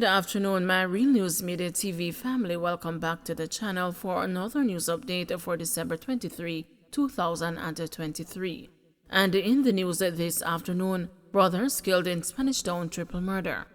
Good afternoon, my Real News Media TV family. Welcome back to the channel for another news update for December 23, 2023. And in the news this afternoon, brothers killed in Spanish Town triple murder.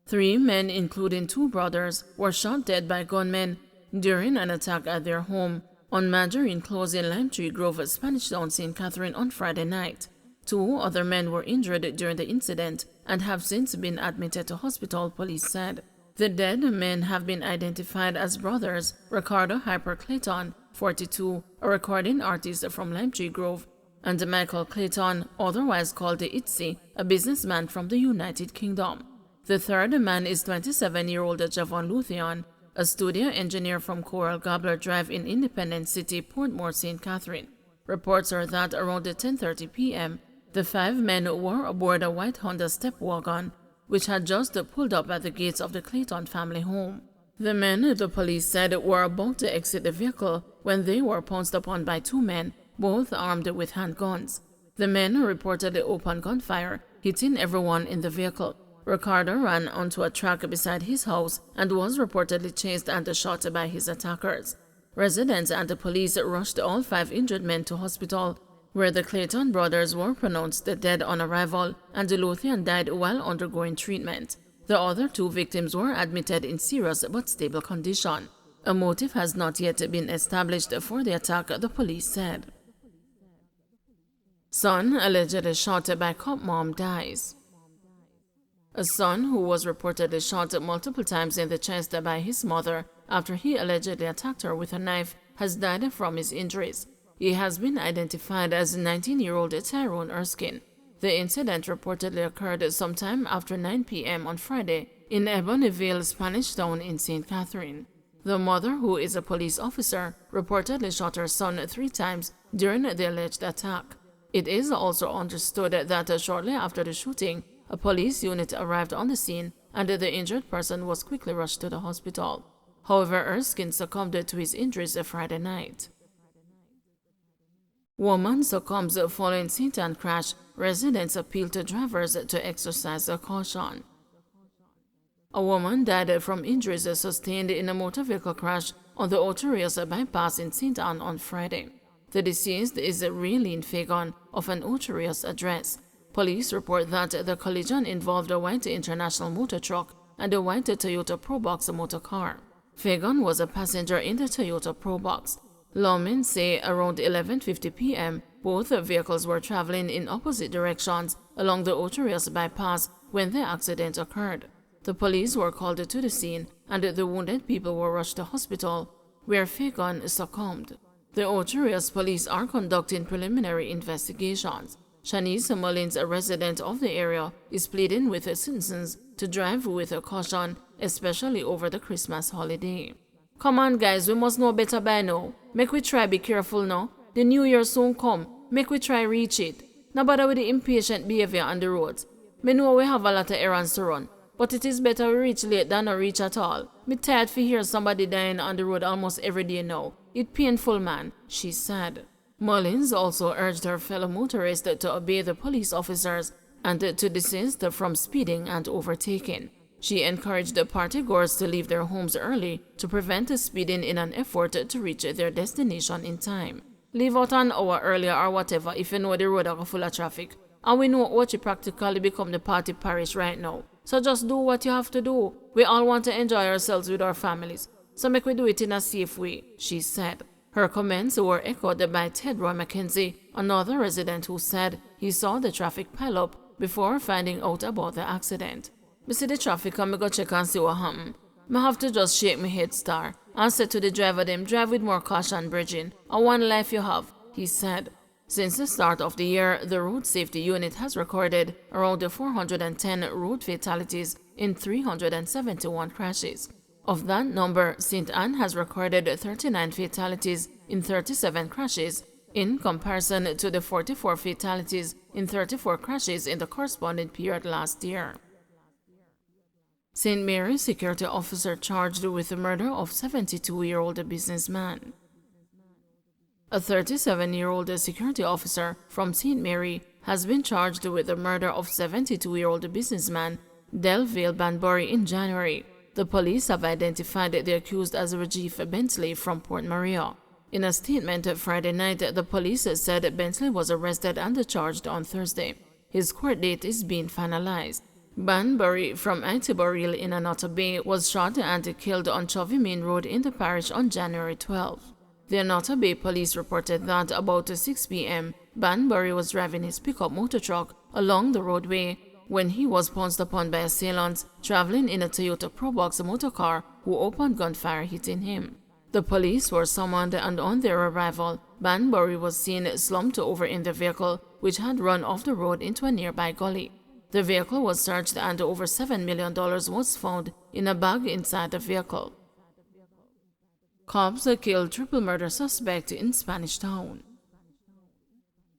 3 men, including 2 brothers, were shot dead by gunmen during an attack at their home on Margarine Close in Lime Tree Grove, Spanish Town, St. Catherine on Friday night. 2 other men were injured during the incident and have since been admitted to hospital, police said. The dead men have been identified as brothers Ricardo Hyper Clayton, 42, a recording artist from Lime Tree Grove, and Michael Clayton, otherwise called the Itzy, a businessman from the United Kingdom. The third man is 27-year-old Javon Luthean, a studio engineer from Coral Gobbler Drive in Independence City, Portmore, St. Catherine. Reports are that around 10:30 p.m., the 5 men were aboard a white Honda step wagon, which had just pulled up at the gates of the Clayton family home. The men, the police said, were about to exit the vehicle when they were pounced upon by 2 men, both armed with handguns. The men reportedly opened gunfire, hitting everyone in the vehicle. Ricardo ran onto a track beside his house and was reportedly chased and shot by his attackers. Residents and the police rushed all 5 injured men to hospital, where the Clayton brothers were pronounced dead on arrival, and Luthean died while undergoing treatment. The other 2 victims were admitted in serious but stable condition. A motive has not yet been established for the attack, the police said. Son allegedly shot by cop mom dies. A son who was reportedly shot multiple times in the chest by his mother after he allegedly attacked her with a knife has died from his injuries. He has been identified as 19-year-old Tyrone Erskine. The incident reportedly occurred sometime after 9 p.m. on Friday in Ebonyville, Spanish Town in St. Catherine. The mother, who is a police officer, reportedly shot her son 3 times during the alleged attack. It is also understood that shortly after the shooting, a police unit arrived on the scene and the injured person was quickly rushed to the hospital. However, Erskine succumbed to his injuries Friday night. Woman succumbs following St. Anne crash. Residents appeal to drivers to exercise caution. A woman died from injuries sustained in a motor vehicle crash on the Oterius bypass in St. Anne on Friday. The deceased is Raylene Fagan of an Oterius address. Police report that the collision involved a white International motor truck and a white Toyota Probox motor car. Fagan was a passenger in the Toyota Probox. Lawmen say around 11:50 p.m., both vehicles were traveling in opposite directions along the Oterius bypass when the accident occurred. The police were called to the scene and the wounded people were rushed to hospital, where Fagan succumbed. The Oterius police are conducting preliminary investigations. Shanice Mullins, a resident of the area, is pleading with citizens to drive with caution, especially over the Christmas holiday. Come on guys, we must know better by now. Make we try be careful now. The new year soon come. Make we try reach it. No bother with the impatient behavior on the roads. Me know we have a lot of errands to run, but it is better we reach late than not reach at all. Me tired to hear somebody dying on the road almost every day now. It painful, man, she said. Mullins also urged her fellow motorists to obey the police officers and to desist from speeding and overtaking. She encouraged the partygoers to leave their homes early to prevent speeding in an effort to reach their destination in time. Leave out an hour earlier or whatever if you know the road are full of traffic. And we know what you practically become the party parish right now. So just do what you have to do. We all want to enjoy ourselves with our families. So make we do it in a safe way, she said. Her comments were echoed by Ted Roy McKenzie, another resident who said he saw the traffic pile up before finding out about the accident. Me see the traffic and me go check and see what happened. Me have to just shake my head star and say to the driver them drive with more caution, bridging. And one life you have, he said. Since the start of the year, the Road Safety Unit has recorded around 410 road fatalities in 371 crashes. Of that number, St. Anne has recorded 39 fatalities in 37 crashes, in comparison to the 44 fatalities in 34 crashes in the corresponding period last year. St. Mary's security officer charged with the murder of 72-year-old businessman. A 37-year-old security officer from St. Mary has been charged with the murder of 72-year-old businessman Delville, Banbury in January. The police have identified the accused as Rajiv Bentley from Port Maria. In a statement Friday night, the police said Bentley was arrested and charged on Thursday. His court date is being finalized. Banbury from Antiboril in Anota Bay was shot and killed on Chovy Main Road in the parish on January 12. The Anota Bay police reported that about 6 p.m., Banbury was driving his pickup motor truck along the roadway when he was pounced upon by assailants traveling in a Toyota Probox motor car who opened gunfire, hitting him. The police were summoned, and on their arrival, Banbury was seen slumped over in the vehicle, which had run off the road into a nearby gully. The vehicle was searched and over $7 million was found in a bag inside the vehicle. Cops killed triple murder suspect in Spanish Town.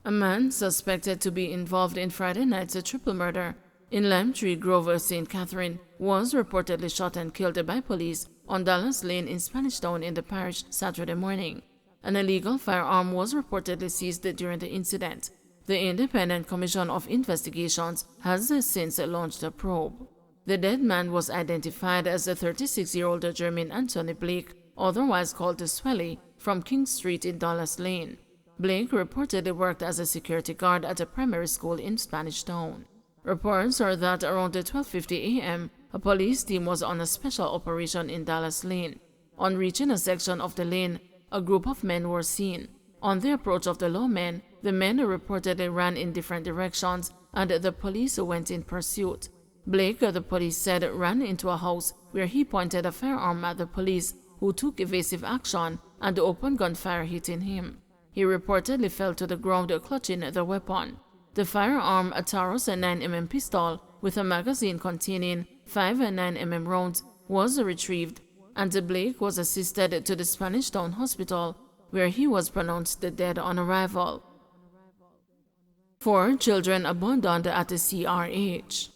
A man suspected to be involved in Friday night's triple murder in Lime Tree Grove, St. Catherine, was reportedly shot and killed by police on Dallas Lane in Spanish Town in the parish Saturday morning. An illegal firearm was reportedly seized during the incident. The Independent Commission of Investigations has since launched a probe. The dead man was identified as a 36-year-old Jermaine Anthony Blake, otherwise called Swelly, from King Street in Dallas Lane. Blake reportedly worked as a security guard at a primary school in Spanish Town. Reports are that around 12:50 a.m., a police team was on a special operation in Dallas Lane. On reaching a section of the lane, a group of men were seen. On the approach of the lawmen, the men reportedly ran in different directions, and the police went in pursuit. Blake, the police said, ran into a house where he pointed a firearm at the police, who took evasive action and opened gunfire, hitting him. He reportedly fell to the ground clutching the weapon. The firearm, a Taurus 9mm pistol with a magazine containing 5 9mm rounds, was retrieved, and Blake was assisted to the Spanish Town Hospital, where he was pronounced dead on arrival. 4 children abandoned at the CRH.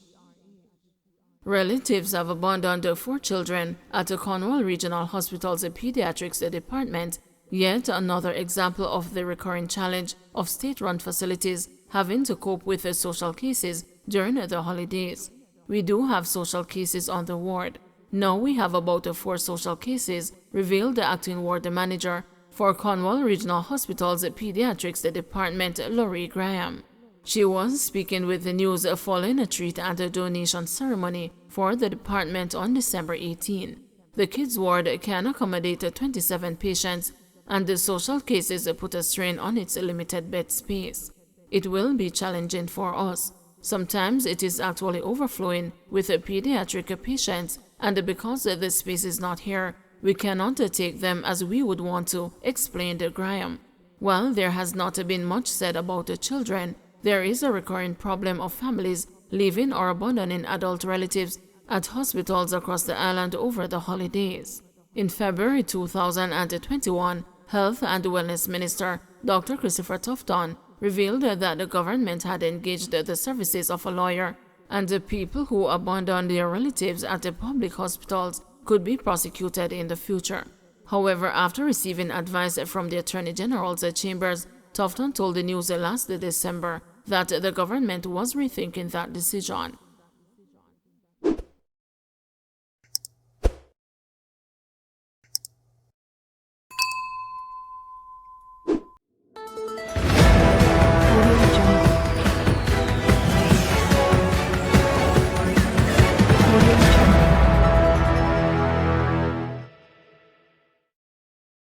Relatives have abandoned 4 children at the Cornwall Regional Hospital's Pediatrics Department, yet another example of the recurring challenge of state-run facilities having to cope with the social cases during the holidays. We do have social cases on the ward. Now we have about 4 social cases, revealed the acting ward manager for Cornwall Regional Hospital's Pediatrics Department, Laurie Graham. She was speaking with the news following a treat and a donation ceremony for the department on December 18. The kids ward can accommodate 27 patients, and the social cases put a strain on its limited bed space. It will be challenging for us. Sometimes it is actually overflowing with pediatric patients, and because the space is not here, we cannot take them as we would want to, explained Graham. While there has not been much said about the children, there is a recurring problem of families leaving or abandoning adult relatives at hospitals across the island over the holidays. In February 2021, Health and Wellness Minister Dr. Christopher Tufton revealed that the government had engaged the services of a lawyer, and the people who abandon their relatives at the public hospitals could be prosecuted in the future. However, after receiving advice from the Attorney General's chambers, Tufton told the news last December that the government was rethinking that decision.